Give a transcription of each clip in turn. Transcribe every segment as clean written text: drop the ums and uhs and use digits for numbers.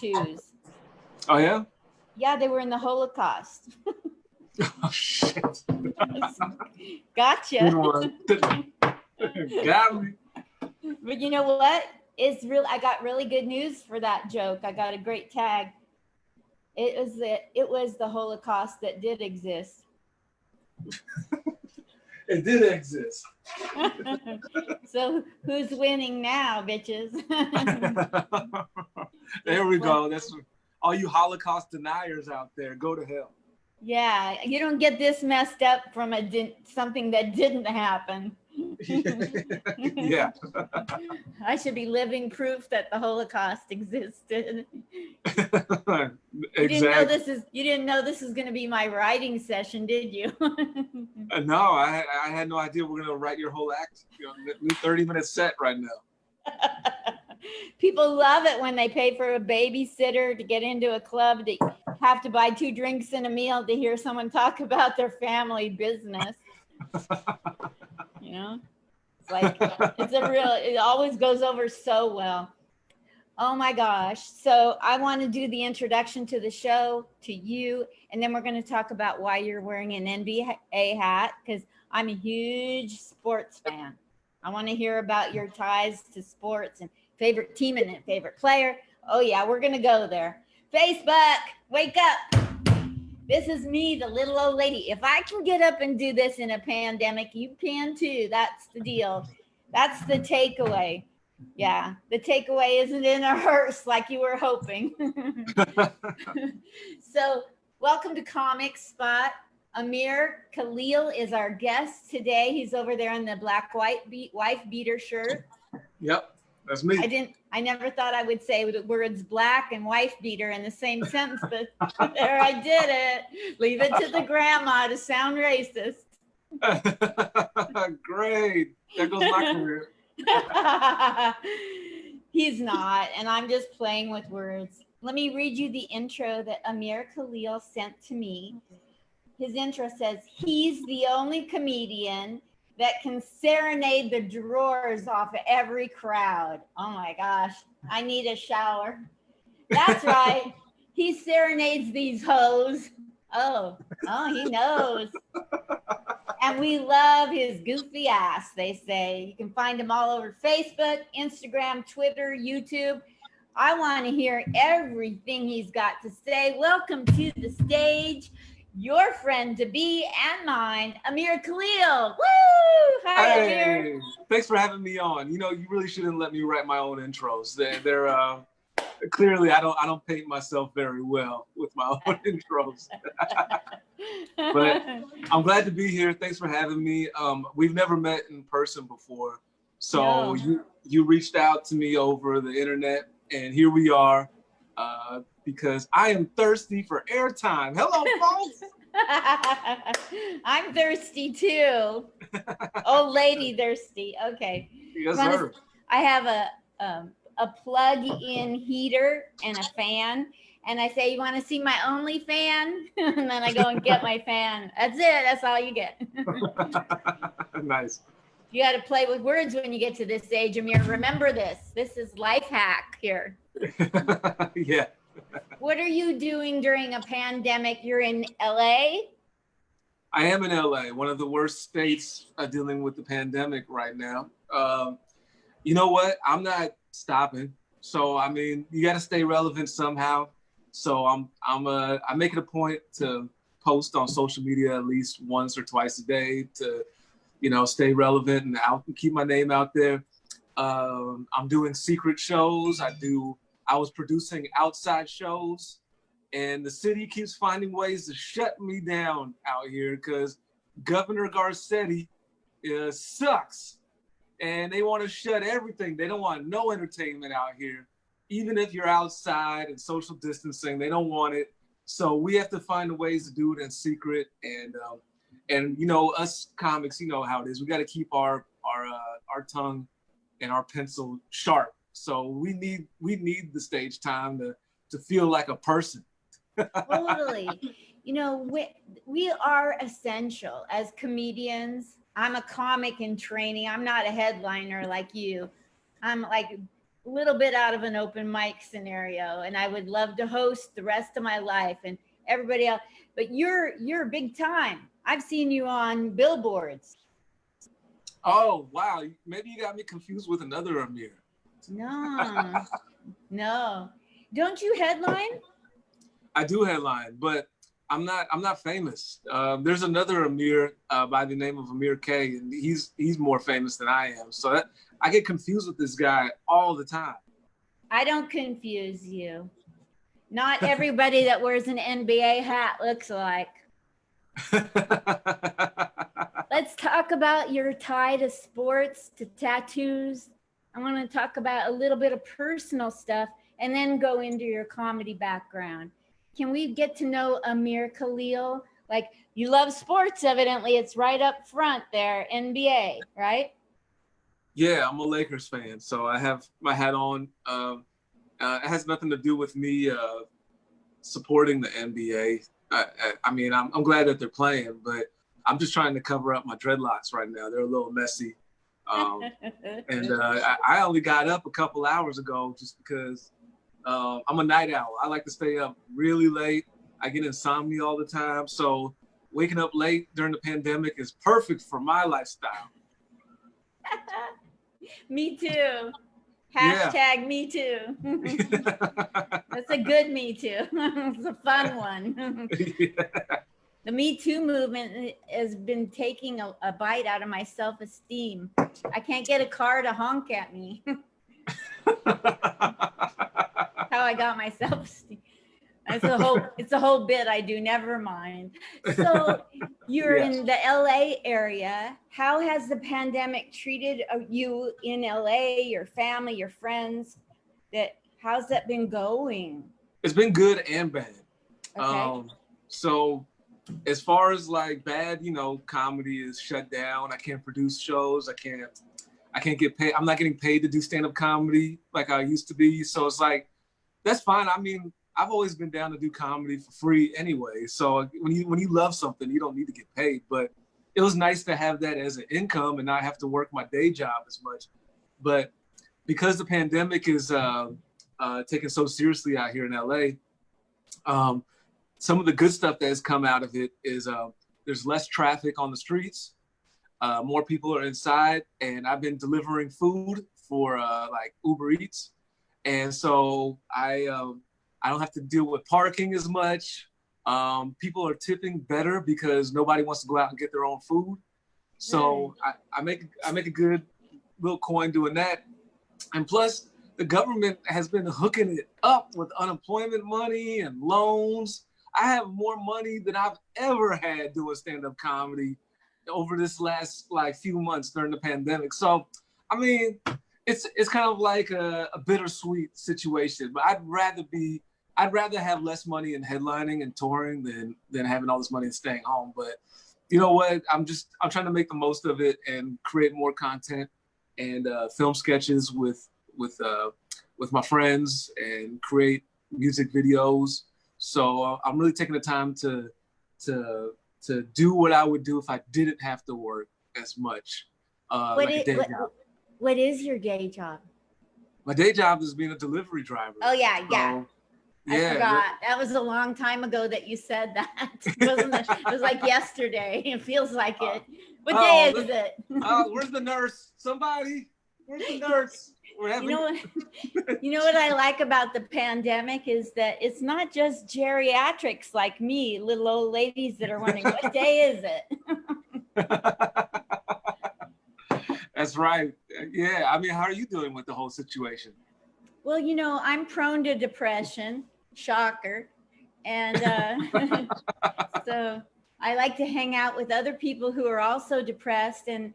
tattoos. Oh, yeah? Yeah, they were in the Holocaust. Oh, shit. Gotcha. Got me. But you know what? It's real. I got really good news for that joke. I got a great tag. It was the Holocaust that did exist. It did exist. So who's winning now, bitches? There we go. That's all you Holocaust deniers out there. Go to hell. Yeah, you don't get this messed up from something that didn't happen. Yeah. I should be living proof that the Holocaust existed. Exactly. You didn't know this is going to be my writing session, did you? No, I had no idea we're gonna write your whole act. New 30-minute set right now. People love it when they pay for a babysitter to get into a club to have to buy 2 drinks and a meal to hear someone talk about their family business. You know, it's like it always goes over so well. Oh my gosh. So I want to do the introduction to the show, to you, and then we're going to talk about why you're wearing an NBA hat, because I'm a huge sports fan. I want to hear about your ties to sports and favorite team and favorite player. Oh yeah, we're going to go there. Facebook, wake up. This is me, the little old lady. If I can get up and do this in a pandemic, you can too. That's the deal. That's the takeaway. Yeah, the takeaway isn't in a hearse like you were hoping. So, welcome to Comic Spot. Amir Kalil is our guest today. He's over there in the black wife beater shirt. Yep, that's me. I never thought I would say the words black and wife beater in the same sentence, but there I did it. Leave it to the grandma to sound racist. Great. There goes my career. He's not, and I'm just playing with words. Let me read you the intro that Amir Kalil sent to me. His intro says, he's the only comedian that can serenade the drawers off of every crowd. Oh my gosh, I need a shower. That's right. He serenades these hoes. Oh, he knows. And we love his goofy ass, they say. You can find him all over Facebook, Instagram, Twitter, YouTube. I want to hear everything he's got to say. Welcome to the stage, your friend to be and mine, Amir Kalil. Woo! Hi, Amir. Thanks for having me on. You really shouldn't let me write my own intros. They're clearly I don't paint myself very well with my own intros. But I'm glad to be here. Thanks for having me. We've never met in person before, so no. You reached out to me over the internet, and here we are. Because I am thirsty for airtime. Hello, folks. I'm thirsty too. Old lady thirsty. Okay. Yes, sir. I have a plug-in heater and a fan, and I say, "You want to see my only fan?" And then I go and get my fan. That's it. That's all you get. Nice. You got to play with words when you get to this age, Amir. Remember this. This is life hack here. Yeah. What are you doing during a pandemic? You're in LA? I am in LA, one of the worst states dealing with the pandemic right now. You know what? I'm not stopping. So, I mean, you got to stay relevant somehow. So I make it a point to post on social media at least once or twice a day to, stay relevant and keep my name out there. I'm doing secret shows. I was producing outside shows, and the city keeps finding ways to shut me down out here because Governor Garcetti sucks, and they want to shut everything. They don't want no entertainment out here. Even if you're outside and social distancing, they don't want it. So we have to find ways to do it in secret. And us comics, you know how it is. We got to keep our tongue and our pencil sharp. So we need the stage time to feel like a person. Totally. We are essential as comedians. I'm a comic in training. I'm not a headliner like you. I'm like little bit out of an open mic scenario, and I would love to host the rest of my life and everybody else. But you're big time. I've seen you on billboards. Oh, wow. Maybe you got me confused with another Amir. No, no. Don't you headline? I do headline, but I'm not famous. There's another Amir by the name of Amir K, and he's more famous than I am. So I get confused with this guy all the time. I don't confuse you. Not everybody that wears an NBA hat looks alike. Let's talk about your tie to sports, to tattoos. I want to talk about a little bit of personal stuff and then go into your comedy background. Can we get to know Amir Kalil? Like, you love sports, evidently. It's right up front there, NBA, right? Yeah, I'm a Lakers fan, so I have my hat on. It has nothing to do with me supporting the NBA. I mean, I'm glad that they're playing, but I'm just trying to cover up my dreadlocks right now. They're a little messy. And I only got up a couple hours ago just because I'm a night owl. I like to stay up really late. I get insomnia all the time. So waking up late during the pandemic is perfect for my lifestyle. Me too. Hashtag me too. That's a good me too. It's a fun one. Yeah. The Me Too movement has been taking a bite out of my self-esteem. I can't get a car to honk at me. How I got my self-esteem. It's a whole bit I do, never mind. So you're in the LA area. How has the pandemic treated you in LA, your family, your friends? How's that been going? It's been good and bad. Okay. So as far as like bad, comedy is shut down. I can't produce shows. I can't get paid. I'm not getting paid to do stand-up comedy like I used to be. So it's like, that's fine. I mean, I've always been down to do comedy for free anyway. So when you love something, you don't need to get paid. But it was nice to have that as an income and not have to work my day job as much. But because the pandemic is taken so seriously out here in LA, some of the good stuff that has come out of it is there's less traffic on the streets. More people are inside, and I've been delivering food for like Uber Eats. And so I don't have to deal with parking as much. People are tipping better because nobody wants to go out and get their own food. So I make a good little coin doing that. And plus, the government has been hooking it up with unemployment money and loans. I have more money than I've ever had doing stand-up comedy over this last few months during the pandemic. So, I mean, it's kind of like a bittersweet situation. But I'd rather have less money in headlining and touring than having all this money and staying home. But you know what? I'm trying to make the most of it and create more content and film sketches with my friends and create music videos. So I'm really taking the time to do what I would do if I didn't have to work as much. A day job. What is your day job? My day job is being a delivery driver. Oh yeah. Yeah. I forgot. That was a long time ago that you said that. Wasn't it? It was like yesterday. It feels like it. What day is it? Where's the nurse? Somebody. Where's the nurse? You know what I like about the pandemic is that it's not just geriatrics like me, little old ladies that are wondering, what day is it? That's right. Yeah. I mean, how are you doing with the whole situation? Well, I'm prone to depression, shocker. And so I like to hang out with other people who are also depressed, and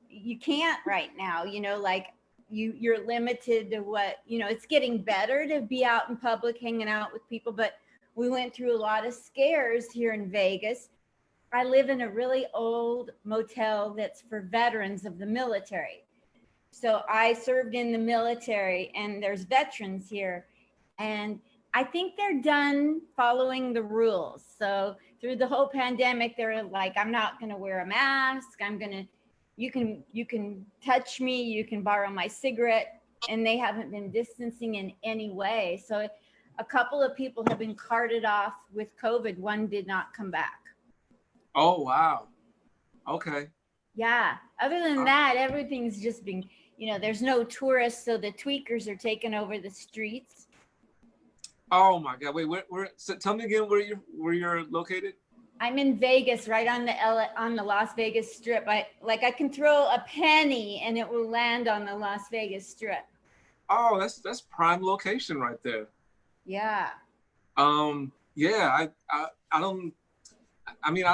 you can't right now, like you're limited to what, it's getting better to be out in public, hanging out with people, but we went through a lot of scares here in Vegas. I live in a really old motel that's for veterans of the military. So I served in the military, and there's veterans here, and I think they're done following the rules. So through the whole pandemic, they're like, I'm not going to wear a mask. You can touch me. You can borrow my cigarette and they haven't been distancing in any way. So a couple of people have been carted off with COVID. One did not come back. Oh, wow. Okay. Yeah. Other than that, everything's just been, there's no tourists. So the tweakers are taking over the streets. Oh my God. Wait, so tell me again where you're located? I'm in Vegas, right on the Las Vegas Strip. I can throw a penny and it will land on the Las Vegas Strip. Oh, that's prime location right there. Yeah. Yeah, I don't. I mean,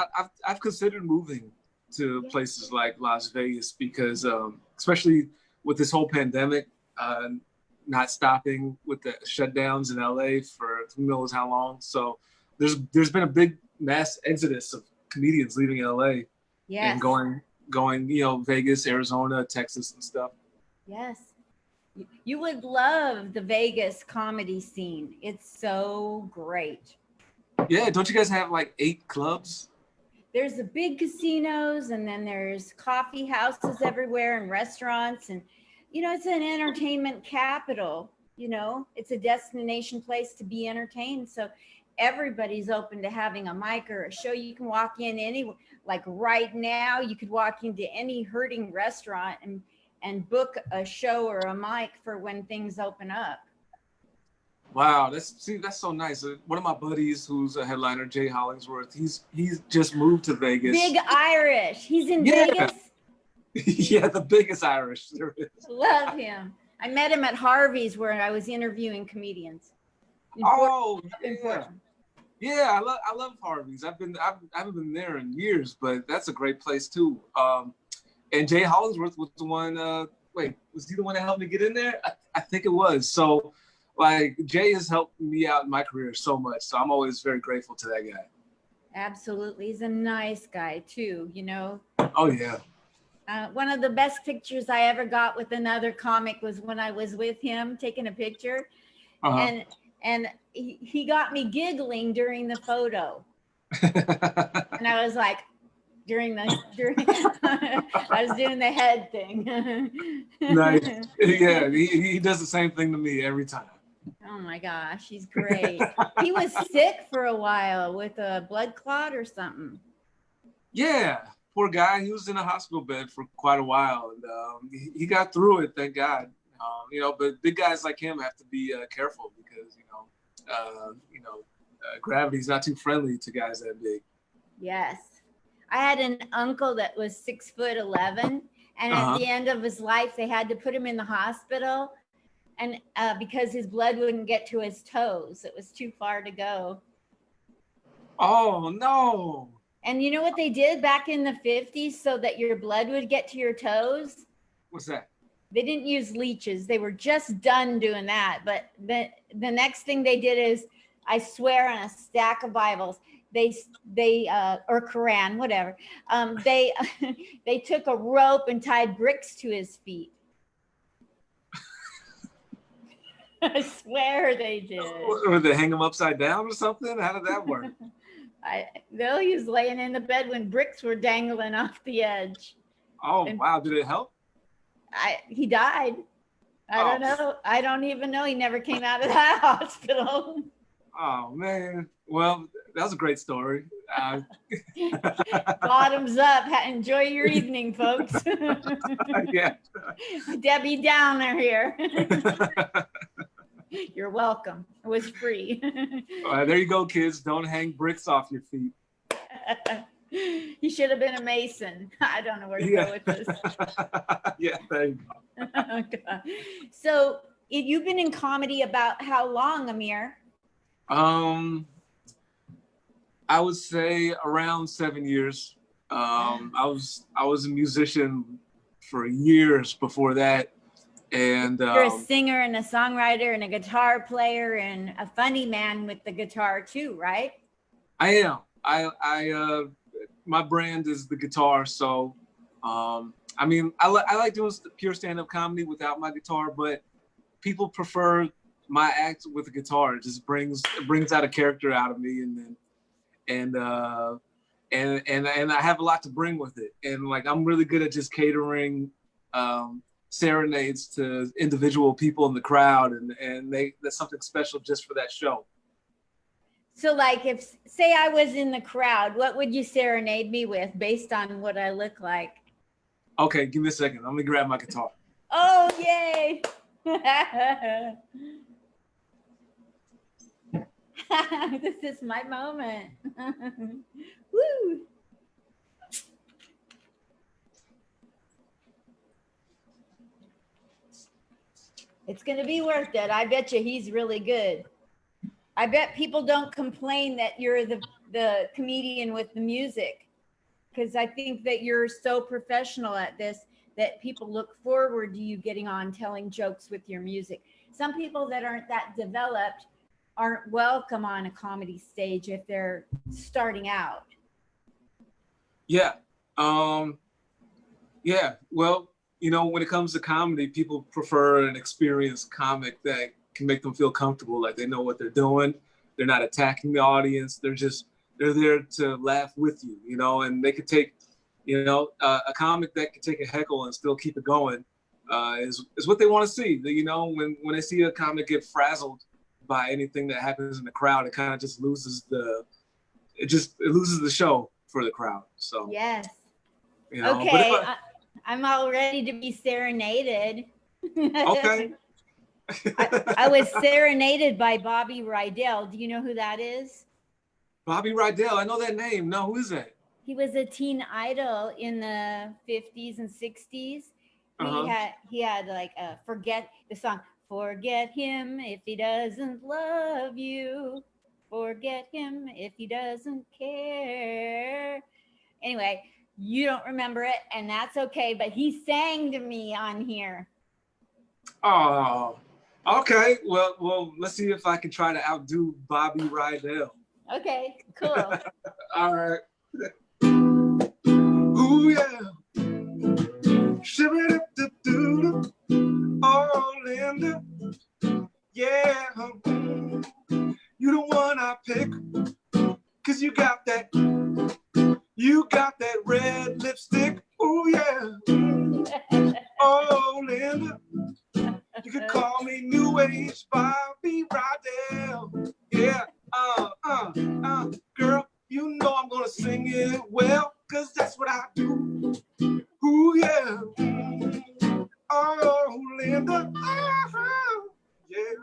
I've considered moving to places like Las Vegas because, especially with this whole pandemic, not stopping with the shutdowns in LA for who knows how long. So there's been a big mass exodus of comedians leaving LA and going, Vegas, Arizona, Texas and stuff. Yes. You would love the Vegas comedy scene. It's so great. Yeah. Don't you guys have like 8 clubs? There's the big casinos, and then there's coffee houses everywhere and restaurants. And, it's an entertainment capital. It's a destination place to be entertained. So everybody's open to having a mic or a show. You can walk in anywhere. Like right now, you could walk into any hurting restaurant and book a show or a mic for when things open up. Wow, that's so nice. One of my buddies who's a headliner, Jay Hollingsworth, he's just moved to Vegas. Big Irish. He's in Vegas. Yeah, the biggest Irish there is. Love him. I met him at Harvey's where I was interviewing comedians. Yeah, I love Harvey's. I haven't been there in years, but that's a great place too. And Jay Hollingsworth was the one. Was he the one that helped me get in there? I think it was. So, like, Jay has helped me out in my career so much. So I'm always very grateful to that guy. Absolutely, he's a nice guy too. Oh yeah. One of the best pictures I ever got with another comic was when I was with him taking a picture, and he got me giggling during the photo, and I was like, during I was doing the head thing. Nice. Yeah, he does the same thing to me every time. Oh my gosh, he's great. He was sick for a while with a blood clot or something. Yeah, poor guy. He was in a hospital bed for quite a while, and he got through it, thank God. But big guys like him have to be careful because gravity's not too friendly to guys that big. Yes, I had an uncle that was 6'11", and at the end of his life, they had to put him in the hospital, and because his blood wouldn't get to his toes, it was too far to go. Oh no! And you know what they did back in the 50s so that your blood would get to your toes? What's that? They didn't use leeches. They were just done doing that. But the next thing they did is, I swear on a stack of Bibles, they or Quran, whatever. They took a rope and tied bricks to his feet. I swear they did. Or they hang him upside down or something? How did that work? He was laying in the bed when bricks were dangling off the edge. Oh, wow. Did it help? He died. I don't know. I don't even know. He never came out of that hospital. Oh, man. Well, that was a great story. Bottoms up. Enjoy your evening, folks. Yeah. Debbie Downer here. You're welcome. It was free. There you go, kids. Don't hang bricks off your feet. He should have been a Mason. I don't know where to go with this. Yeah, there you go. Oh, God. So you've been in comedy about how long, Amir? I would say around 7 years. I was a musician for years before that. And you're a singer and a songwriter and a guitar player and a funny man with the guitar too, right? I am. I my brand is the guitar. So, I like doing pure stand-up comedy without my guitar, but people prefer my act with the guitar. It just brings out a character out of me, and I have a lot to bring with it. And like, I'm really good at just catering serenades to individual people in the crowd, and that's something special just for that show. So like if, say I was in the crowd, what would you serenade me with based on what I look like? Okay, give me a second. Let me grab my guitar. Oh, yay. This is my moment. Woo. It's going to be worth it. I bet you he's really good. I bet people don't complain that you're the comedian with the music, because I think that you're so professional at this that people look forward to you getting on telling jokes with your music. Some people that aren't that developed aren't welcome on a comedy stage if they're starting out. Yeah. Yeah. Well, you know, when it comes to comedy, people prefer an experienced comic that can make them feel comfortable, like they know what they're doing. They're not attacking the audience. They're there to laugh with you, you know, and they could take, you know, a comic that can take a heckle and still keep it going is what they want to see. You know, when they see a comic get frazzled by anything that happens in the crowd, it kind of just loses it loses the show for the crowd. So yes, you know, okay, I'm all ready to be serenaded. Okay. I was serenaded by Bobby Rydell. Do you know who that is? Bobby Rydell, I know that name. No, who is that? He was a teen idol in the 50s and 60s. He had like forget the song, forget him if he doesn't love you. Forget him if he doesn't care. Anyway, you don't remember it, and that's okay, but he sang to me on here. Oh, okay. Well, let's see if I can try to outdo Bobby Rydell. Okay, cool. All right. Ooh, yeah. Oh, Linda. Yeah. You the one I pick, 'cause you got that red lipstick. Ooh, yeah. Oh, Linda. You could call me New Age Bobby Rydell. Yeah, girl, you know I'm gonna sing it well, 'cause that's what I do. Ooh, yeah. Oh, Linda. Yeah.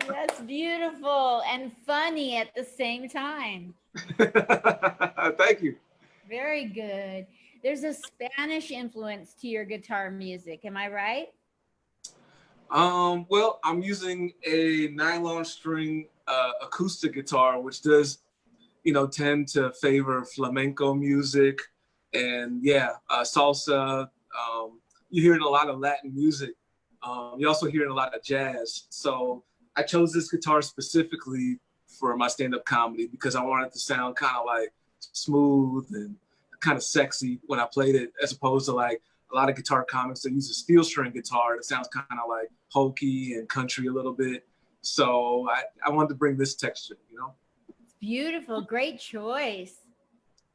That's beautiful and funny at the same time. Thank you. Very good. There's a Spanish influence to your guitar music. Am I right? Well, I'm using a nylon string acoustic guitar, which does, you know, tend to favor flamenco music and salsa. You're hearing a lot of Latin music. You're also hearing a lot of jazz. So I chose this guitar specifically for my stand-up comedy because I wanted it to sound kind of like smooth and kind of sexy when I played it, as opposed to like a lot of guitar comics that use a steel string guitar that sounds kind of like hokey and country a little bit. So I wanted to bring this texture, you know? It's beautiful. Great choice.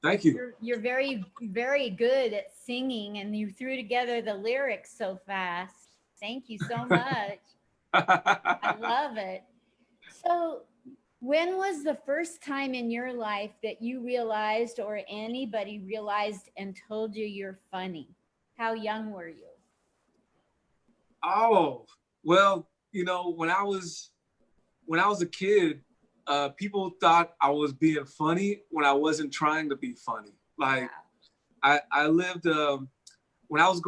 Thank you. You're very, very good at singing, and you threw together the lyrics so fast. Thank you so much. I love it. So when was the first time in your life that you realized, or anybody realized and told you you're funny? How young were you? Oh, well, you know, when I was a kid, people thought I was being funny when I wasn't trying to be funny. Like, wow. I lived when I was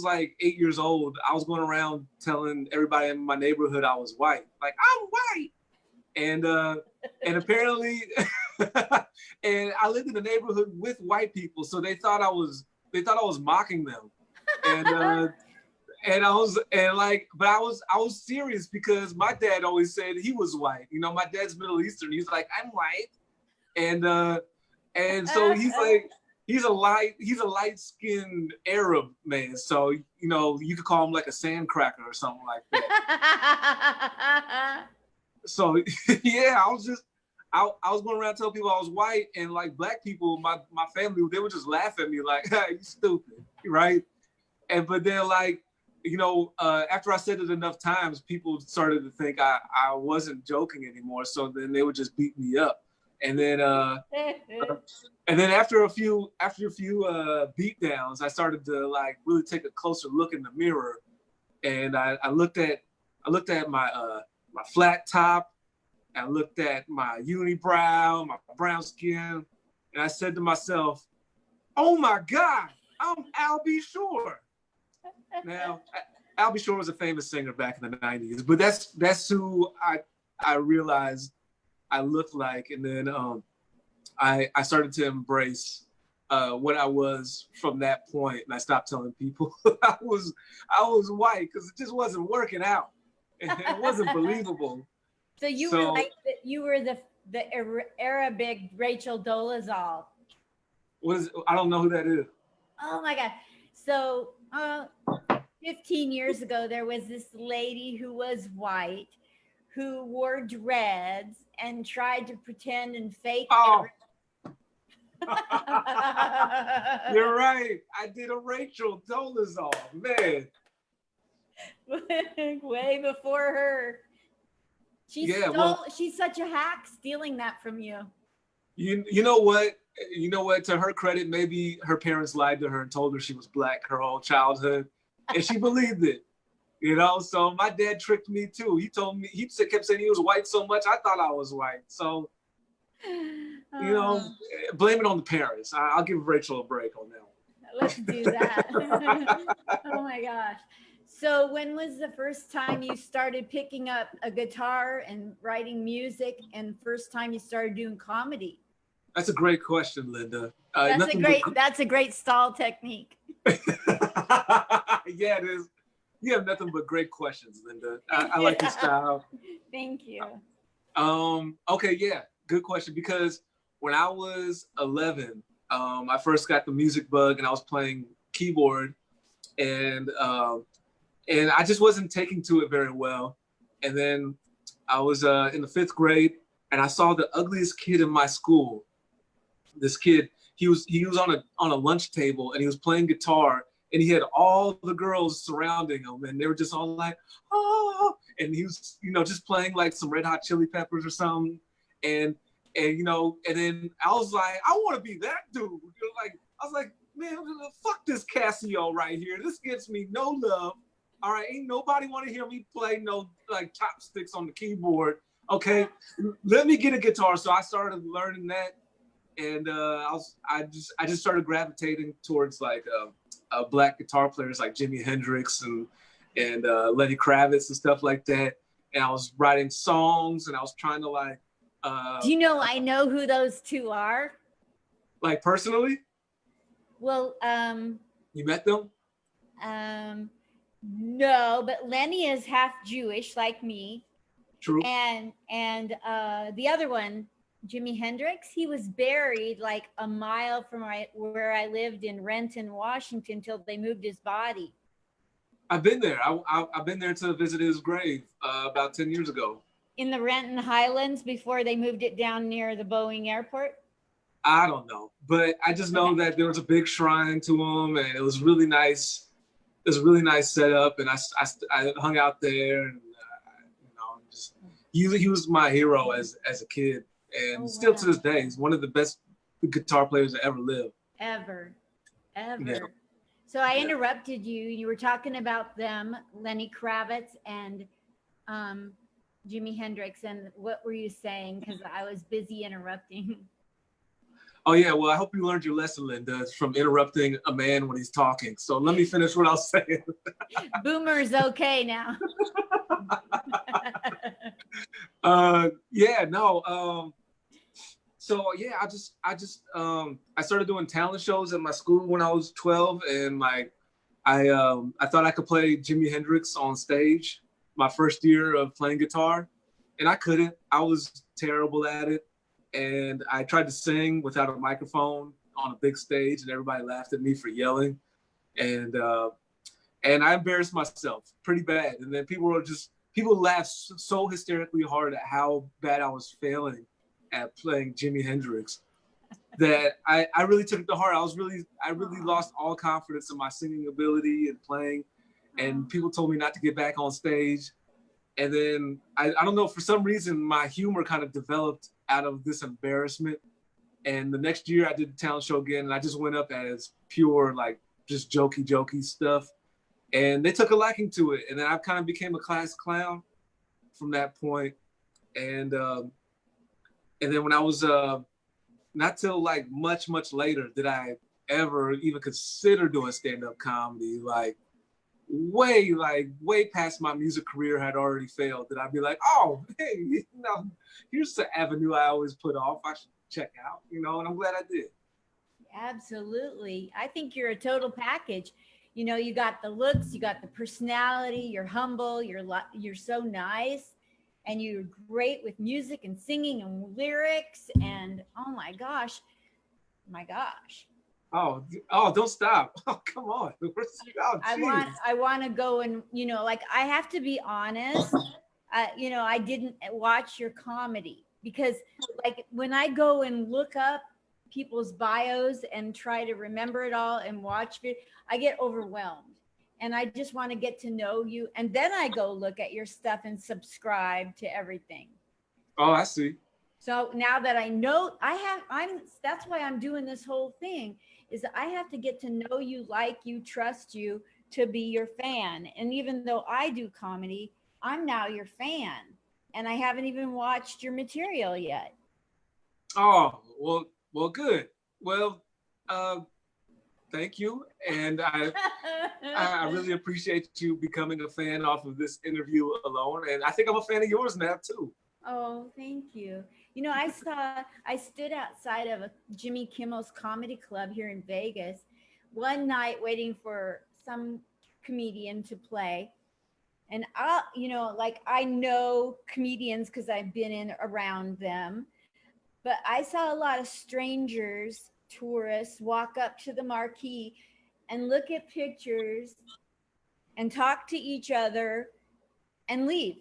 like 8 years old, I was going around telling everybody in my neighborhood I was white. Like, I'm white. And apparently and I lived in a neighborhood with white people, so they thought I was mocking them. And I was serious because my dad always said he was white. You know, my dad's Middle Eastern. He's like, I'm white. And so he's a light-skinned Arab man. So, you know, you could call him like a sandcracker or something like that. So yeah, I was going around telling people I was white, and like black people, my family, they would just laugh at me like, hey, you stupid, right? but then like, after I said it enough times, people started to think I wasn't joking anymore. So then they would just beat me up. And then after a few beat downs, I started to like really take a closer look in the mirror. And I looked at my my flat top. I looked at my unibrow, my brown skin, and I said to myself, "Oh my God, I'm Al B. Shore." Now, Al B. Shore was a famous singer back in the '90s, but that's who I realized I looked like, and then I started to embrace what I was from that point, and I stopped telling people I was white because it just wasn't working out. It wasn't believable. So you were like the Arabic Rachel Dolezal. I don't know who that is. Oh my God. So 15 years ago, there was this lady who was white who wore dreads and tried to pretend and fake. Oh. You're right. I did a Rachel Dolezal, man. Way before her. She's such a hack stealing that from you. You know what? You know what? To her credit, maybe her parents lied to her and told her she was black her whole childhood, and she believed it. So my dad tricked me too. He told me, kept saying he was white so much, I thought I was white. So, blame it on the parents. I'll give Rachel a break on that one. Let's do that. Oh my gosh. So when was the first time you started picking up a guitar and writing music, and first time you started doing comedy? That's a great question, Linda. That's a great stall technique. Yeah, it is. You have nothing but great questions, Linda. I like your style. Thank you. Okay, yeah, good question. Because when I was 11, I first got the music bug, and I was playing keyboard, and I just wasn't taking to it very well. And then I was in the 5th grade, and I saw the ugliest kid in my school. This kid, he was on a lunch table, and he was playing guitar, and he had all the girls surrounding him, and they were just all like, "Oh!" And he was, just playing like some Red Hot Chili Peppers or something. And then I was like, I want to be that dude. I was like, man, fuck this Casio right here. This gets me no love. All right, ain't nobody want to hear me play no like chopsticks on the keyboard. Okay, let me get a guitar. So I started learning that, and I just started gravitating towards like black guitar players like Jimi Hendrix and Lenny Kravitz and stuff like that. And I was writing songs, and I was trying to like. Do you know I know who those two are? Like personally? Well, you met them? No, but Lenny is half Jewish like me. True. And the other one, Jimi Hendrix, he was buried like a mile from where I lived in Renton, Washington, till they moved his body. I've been there. I've been there to visit his grave about 10 years ago. In the Renton Highlands before they moved it down near the Boeing airport? I don't know, but I just know that there was a big shrine to him, and it was really nice. It was a really nice setup, and I hung out there, and he was my hero as a kid, and still to this day, he's one of the best guitar players that ever lived. Ever. Yeah. So I interrupted you. You were talking about them, Lenny Kravitz and Jimi Hendrix, and what were you saying? Because I was busy interrupting. Oh yeah, well I hope you learned your lesson, Linda, from interrupting a man when he's talking. So let me finish what I was saying. Boomer's okay now. So yeah, I started doing talent shows at my school when I was 12, and like I thought I could play Jimi Hendrix on stage my first year of playing guitar, and I couldn't. I was terrible at it, and I tried to sing without a microphone on a big stage, and everybody laughed at me for yelling, and I embarrassed myself pretty bad. And then people laughed so hysterically hard at how bad I was failing at playing Jimi Hendrix. that I really took it to heart. I really lost all confidence in my singing ability and playing, and people told me not to get back on stage. And then I don't know, for some reason, my humor kind of developed out of this embarrassment. And the next year I did the talent show again, and I just went up as pure, like, just jokey stuff. And they took a liking to it. And then I kind of became a class clown from that point. And then when I was, not till like much later did I ever even consider doing stand-up comedy. Like way past my music career had already failed, that I'd be like, oh, hey, you know, here's the avenue I always put off. I should check out, you know, and I'm glad I did. Absolutely. I think you're a total package. You know, you got the looks, you got the personality, you're humble, you're so nice, and you're great with music and singing and lyrics, and oh my gosh. Oh, don't stop. Oh, come on. Oh, I want to go and, you know, like, I have to be honest. You know, I didn't watch your comedy because, like, when I go and look up people's bios and try to remember it all and watch it, I get overwhelmed. And I just want to get to know you. And then I go look at your stuff and subscribe to everything. Oh, I see. So now that I know, that's why I'm doing this whole thing, is I have to get to know you, like you, trust you, to be your fan. And even though I do comedy, I'm now your fan, and I haven't even watched your material yet. Oh, well, good. Well, thank you. And I really appreciate you becoming a fan off of this interview alone. And I think I'm a fan of yours now too. Oh, thank you. You know, I stood outside of a Jimmy Kimmel's comedy club here in Vegas one night waiting for some comedian to play. And you know, like, I know comedians because I've been in around them, but I saw a lot of strangers, tourists, walk up to the marquee and look at pictures and talk to each other and leave.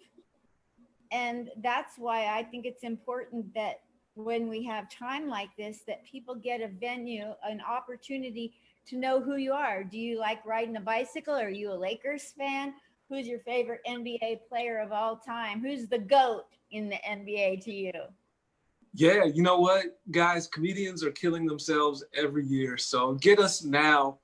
And that's why I think it's important that when we have time like this, that people get a venue, an opportunity to know who you are. Do you like riding a bicycle? Are you a Lakers fan? Who's your favorite NBA player of all time? Who's the GOAT in the NBA to you? Yeah, you know what, guys, comedians are killing themselves every year. So get us now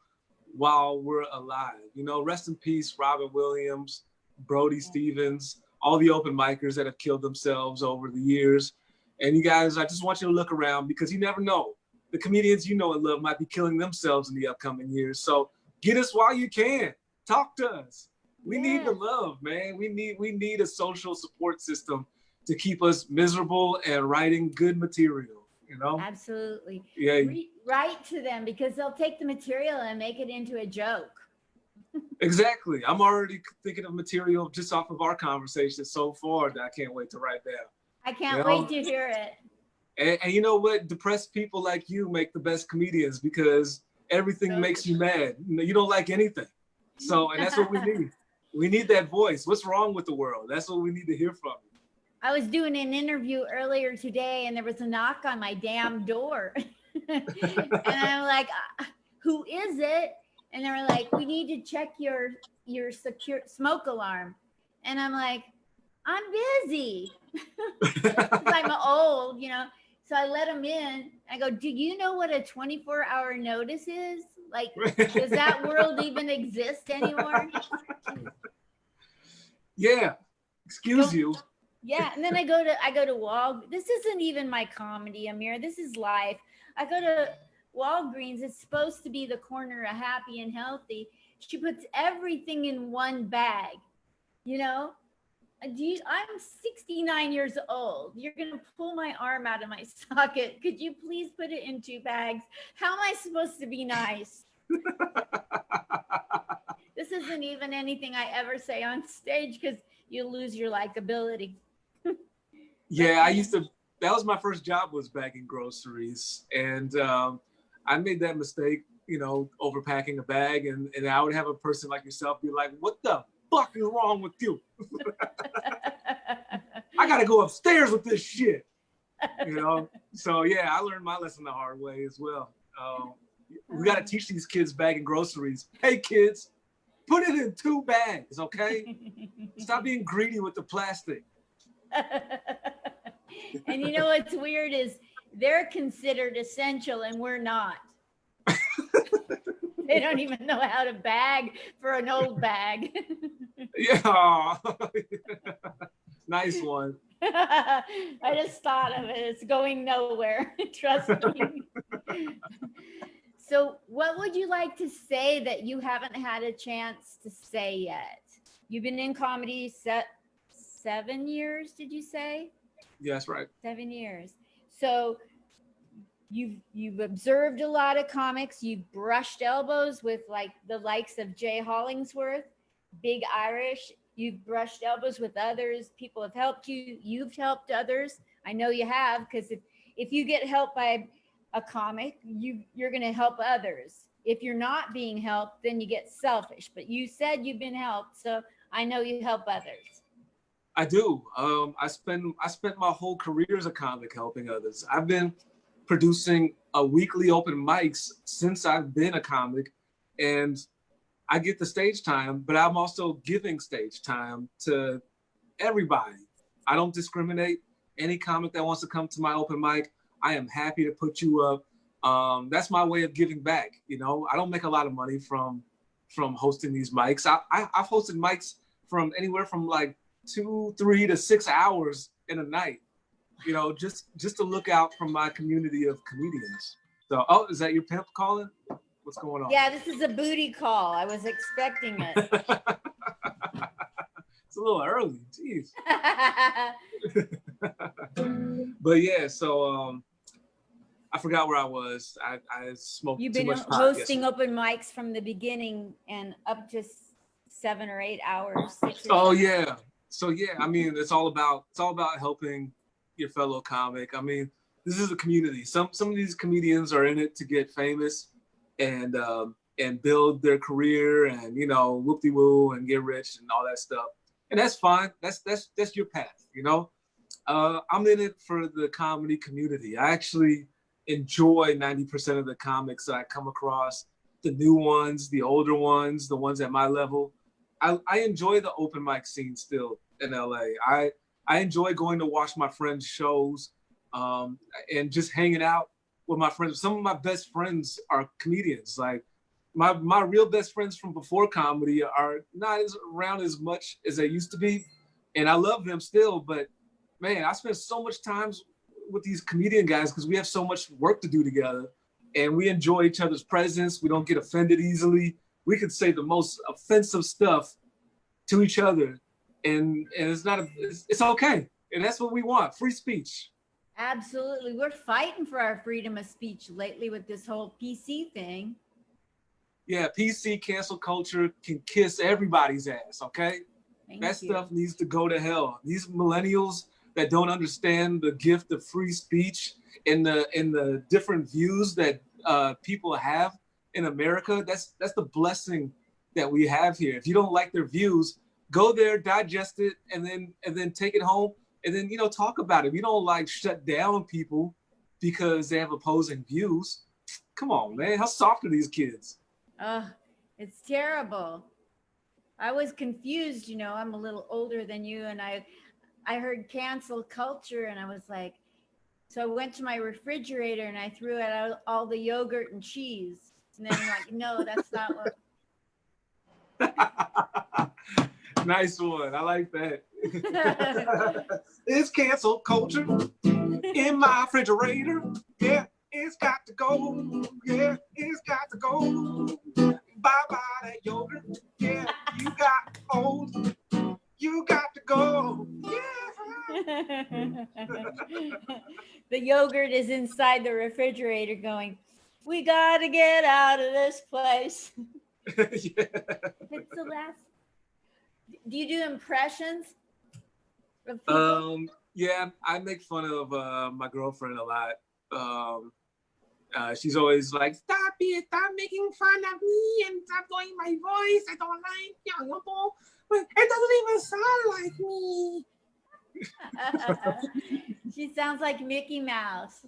while we're alive. You know, rest in peace, Robin Williams, Brody Stevens, all the open micers that have killed themselves over the years. And you guys, I just want you to look around, because you never know. The comedians you know and love might be killing themselves in the upcoming years. So get us while you can. Talk to us. We need the love, man. We need a social support system to keep us miserable and writing good material, you know? Absolutely. Yeah. Write to them, because they'll take the material and make it into a joke. Exactly. I'm already thinking of material just off of our conversation so far that I can't wait to write down. I can't wait to hear it. And you know what? Depressed people like you make the best comedians, because everything makes you mad. You don't like anything. So, and that's what we need. We need that voice. What's wrong with the world? That's what we need to hear from you. I was doing an interview earlier today, and there was a knock on my damn door. And I'm like, who is it? And they were like, we need to check your secure smoke alarm. And I'm like, I'm busy. I'm old, you know. So I let them in. I go, do you know what a 24-hour notice is? Like, does that world even exist anymore? Yeah. Excuse you. Yeah. And then I go to this isn't even my comedy, Amir. This is life. I go to Walgreens. It's supposed to be the corner of happy and healthy. She puts everything in one bag, you know? I'm 69 years old. You're going to pull my arm out of my socket. Could you please put it in 2 bags? How am I supposed to be nice? This isn't even anything I ever say on stage, because you lose your likability. Yeah, that was my first job, was bagging groceries. And I made that mistake, you know, overpacking a bag. And I would have a person like yourself be like, what the fuck is wrong with you? I gotta go upstairs with this shit. you know? So yeah, I learned my lesson the hard way as well. We got to teach these kids bagging groceries. Hey kids, put it in 2 bags, okay? Stop being greedy with the plastic. And you know what's weird is they're considered essential and we're not. They don't even know how to bag for an old bag. Yeah. Nice one. I just thought of it. It's going nowhere. Trust me. So, what would you like to say that you haven't had a chance to say yet? You've been in comedy 7 years, did you say? Yes, right. 7 years. So, you've observed a lot of comics. You've brushed elbows with like the likes of Jay Hollingsworth, Big Irish. You've brushed elbows with others. People have helped you. You've helped others. I know you have, because if you get helped by a comic, you're going to help others. If you're not being helped, then you get selfish. But you said you've been helped, so I know you help others. I do. I spent my whole career as a comic helping others. I've been producing a weekly open mics since I've been a comic, and I get the stage time, but I'm also giving stage time to everybody. I don't discriminate. Any comic that wants to come to my open mic, I am happy to put you up. That's my way of giving back. You know, I don't make a lot of money from hosting these mics. I've hosted mics from anywhere from like 2, 3 to 6 hours in a night. You know, just to look out from my community of comedians. So, oh, is that your pimp calling? What's going on? Yeah, this is a booty call. I was expecting it. It's a little early. Jeez. But yeah, so I forgot where I was. I smoked You've too been much pot hosting yesterday. open mics from the beginning and up to 7 or 8 hours. 6 or Oh 7. yeah. So yeah, I mean, it's all about helping your fellow comic. I mean, this is a community. Some of these comedians are in it to get famous and build their career and, you know, whoop-de-woo and get rich and all that stuff. And that's fine. That's your path, you know. I'm in it for the comedy community. I actually enjoy 90% of the comics that I come across, the new ones, the older ones, the ones at my level. I enjoy the open mic scene still in LA. I enjoy going to watch my friends' shows and just hanging out with my friends. Some of my best friends are comedians. Like my real best friends from before comedy are not around as much as they used to be. And I love them still, but man, I spend so much time with these comedian guys because we have so much work to do together and we enjoy each other's presence. We don't get offended easily. We could say the most offensive stuff to each other and it's okay. And that's what we want, free speech. Absolutely. We're fighting for our freedom of speech lately with this whole PC thing. Yeah, PC cancel culture can kiss everybody's ass, okay? That Thank you. stuff needs to go to hell. These millennials that don't understand the gift of free speech and the different views that people have in America, that's the blessing that we have here. If you don't like their views, go there, digest it, and then take it home, and then, you know, talk about it. You don't like shut down people because they have opposing views. Come on, man. How soft are these kids? Oh, it's terrible. I was confused, you know, I'm a little older than you, and I heard cancel culture, and I was like, so I went to my refrigerator and I threw out all the yogurt and cheese. And then I'm like, no, that's not what. Nice one. I like that. It's cancel culture in my refrigerator. Yeah, it's got to go. Yeah, it's got to go. Bye-bye that yogurt. Yeah, you got old. You got to go. Yeah. The yogurt is inside the refrigerator going, we got to get out of this place. Yeah. It's the last. Do you do impressions of people? Yeah, I make fun of my girlfriend a lot. She's always like, stop it, stop making fun of me and stop doing my voice. I don't like young people. But it doesn't even sound like me. She sounds like Mickey Mouse.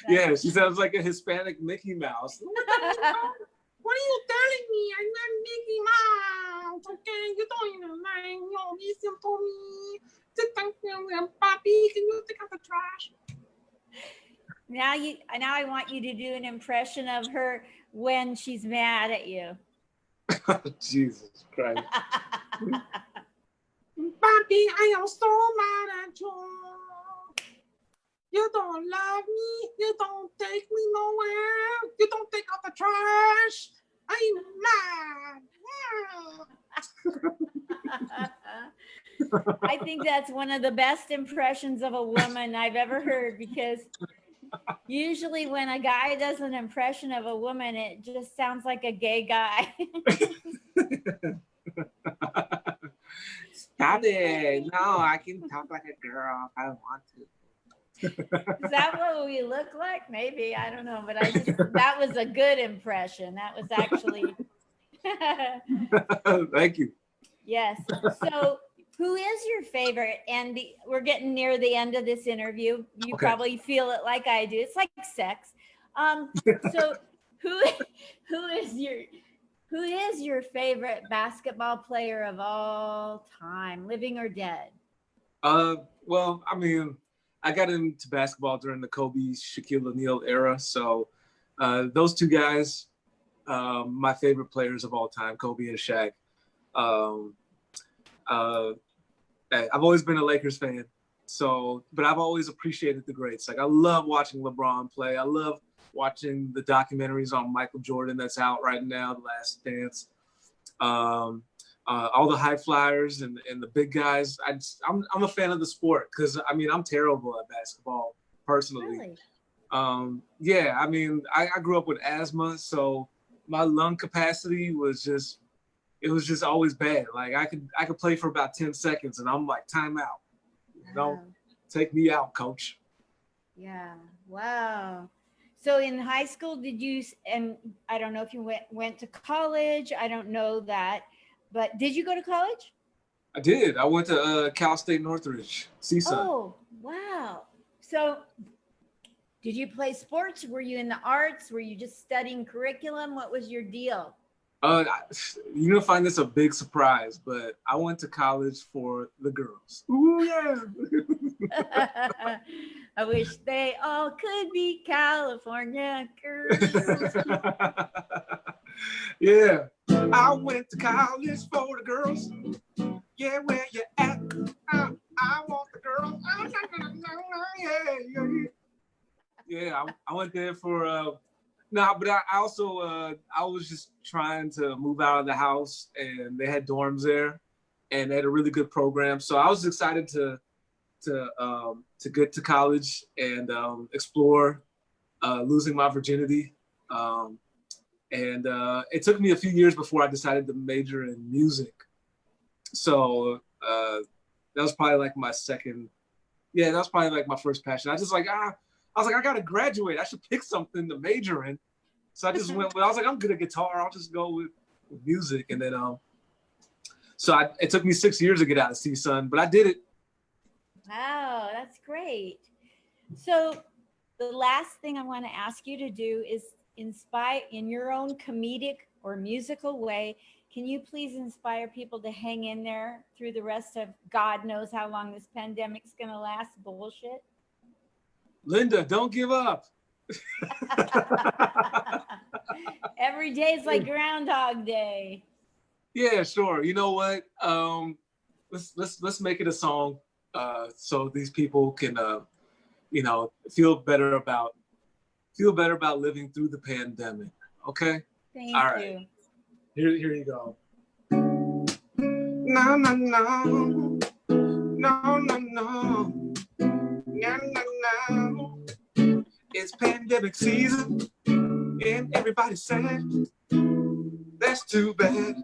Yeah, she sounds like a Hispanic Mickey Mouse. What are you telling me? I'm not Mickey Mouse. Okay, you don't even mind. You listen to me. Papi, can you take out the trash? Now I want you to do an impression of her when she's mad at you. Jesus Christ. Papi, I am so mad at you. You don't love me. You don't take me nowhere. You don't take out the trash. I'm mad. I think that's one of the best impressions of a woman I've ever heard, because usually when a guy does an impression of a woman, it just sounds like a gay guy. Stop it. No, I can talk like a girl if I want to. Is that what we look like? Maybe, I don't know, but that was a good impression. That was actually. Thank you. Yes. So who is your favorite? And we're getting near the end of this interview. You probably feel it like I do. It's like sex. So who is your favorite basketball player of all time, living or dead? Well, I mean, I got into basketball during the Kobe, Shaquille O'Neal era. So those two guys, my favorite players of all time, Kobe and Shaq. I've always been a Lakers fan. But I've always appreciated the greats. Like, I love watching LeBron play. I love watching the documentaries on Michael Jordan that's out right now, The Last Dance. All the high flyers and the big guys. I'm a fan of the sport because, I mean, I'm terrible at basketball personally. Really? Yeah, I mean, I grew up with asthma, so my lung capacity was just always bad. Like, I could play for about 10 seconds and I'm like, time out. Don't take me out, coach. Yeah. Wow. So in high school, and I don't know if you went to college, I don't know that, but did you go to college? I did. I went to Cal State Northridge, CSUN. Oh, wow. So did you play sports? Were you in the arts? Were you just studying curriculum? What was your deal? You're gonna find this a big surprise, but I went to college for the girls. Ooh, yeah. I wish they all could be California girls. Yeah, I went to college for the girls. Yeah, where you at? I want the girls. Yeah, I went there for but I also I was just trying to move out of the house, and they had dorms there, and they had a really good program. So I was excited to get to college and explore losing my virginity. And it took me a few years before I decided to major in music. So that was probably like my first passion. I was like, I gotta graduate. I should pick something to major in. So I just went. I was like, I'm good at guitar. I'll just go with music. And then it took me 6 years to get out of CSUN, but I did it. Wow, that's great. So the last thing I want to ask you to do is inspire in your own comedic or musical way. Can you please inspire people to hang in there through the rest of God knows how long this pandemic's going to last bullshit? Linda, don't give up. Every day is like Groundhog Day. Yeah, sure. You know what? Let's make it a song so these people can feel better about living through the pandemic. Okay? Thank All right. you. Here you go. No, no, no. No, no, no. No, no, no. It's pandemic season and everybody's sad. That's too bad.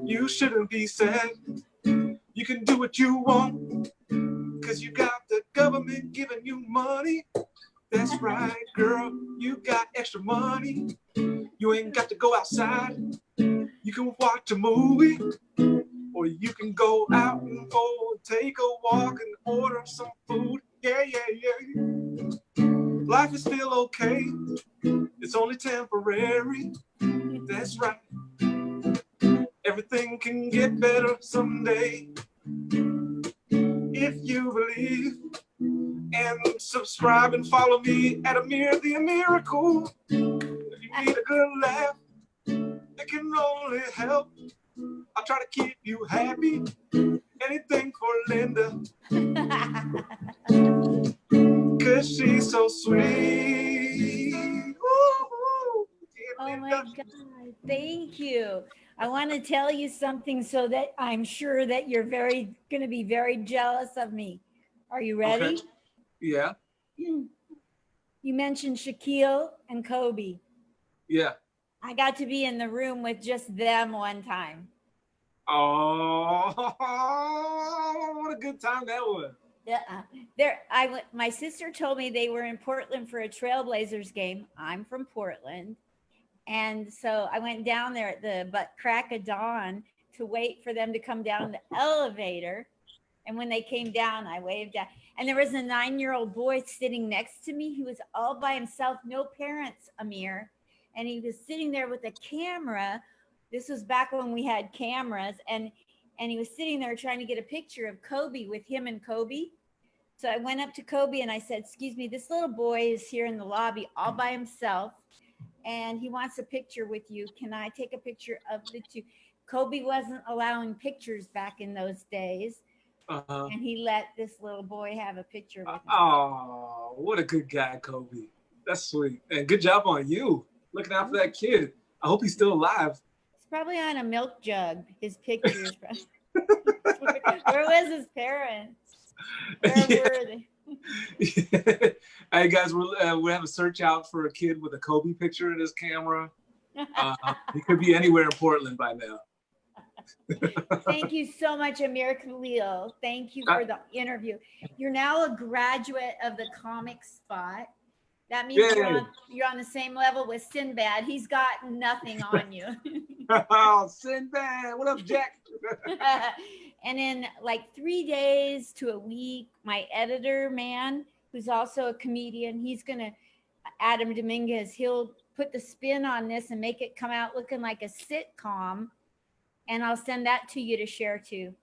You shouldn't be sad. You can do what you want, cause you got the government giving you money. That's right, girl, you got extra money. You ain't got to go outside. You can watch a movie Or you can go out and go take a walk and order some food. Yeah, yeah, yeah. Life is still okay. It's only temporary. That's right. Everything can get better someday. If you believe. And subscribe and follow me at Amir the Miracle. If you need a good laugh, it can only help. I'll try to keep you happy. Anything for Linda. Cause she's so sweet. Woo-hoo. Oh my God, thank you. I want to tell you something so that I'm sure that you're going to be very jealous of me. Are you ready? Okay. Yeah. You mentioned Shaquille and Kobe. Yeah. I got to be in the room with just them one time. Oh, what a good time that was. My sister told me they were in Portland for a Trailblazers game. I'm from Portland. And so I went down there at the crack of dawn to wait for them to come down the elevator. And when they came down, I waved down. And there was a 9-year-old boy sitting next to me who was all by himself, no parents, Amir. And he was sitting there with a camera. This was back when we had cameras. And he was sitting there trying to get a picture of Kobe with him and Kobe. So I went up to Kobe and I said, excuse me, this little boy is here in the lobby all by himself. And he wants a picture with you. Can I take a picture of the two? Kobe wasn't allowing pictures back in those days. And he let this little boy have a picture with him. Oh, what a good guy, Kobe. That's sweet. And good job on you looking out for that kid. I hope he's still alive. It's probably on a milk jug, his pictures. Where was his parents? Where were they? Hey guys, we have a search out for a kid with a Kobe picture in his camera. He could be anywhere in Portland by now. Thank you so much, Amir Kalil. Thank you for the interview. You're now a graduate of the Comic Spot. That means you're on the same level with Sinbad. He's got nothing on you. Oh, Sinbad. What up, Jack? And in like 3 days to a week, my editor man, who's also a comedian, Adam Dominguez, he'll put the spin on this and make it come out looking like a sitcom. And I'll send that to you to share too.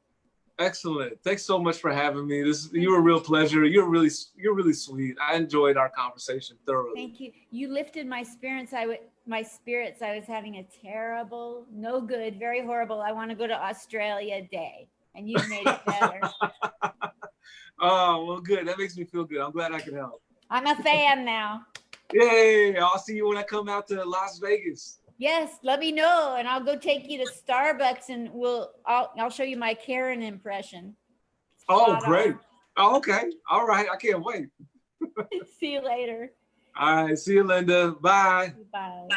Excellent. Thanks so much for having me. You were a real pleasure. You're really sweet. I enjoyed our conversation thoroughly. Thank you. You lifted my spirits. I was having a terrible, no good, very horrible, I want to go to Australia day. And you made it better. Oh, well, good. That makes me feel good. I'm glad I could help. I'm a fan now. Yay. I'll see you when I come out to Las Vegas. Yes, let me know, and I'll go take you to Starbucks, and I'll show you my Karen impression. Oh, great. Oh, okay. All right. I can't wait. See you later. All right. See you, Linda. Bye. Bye.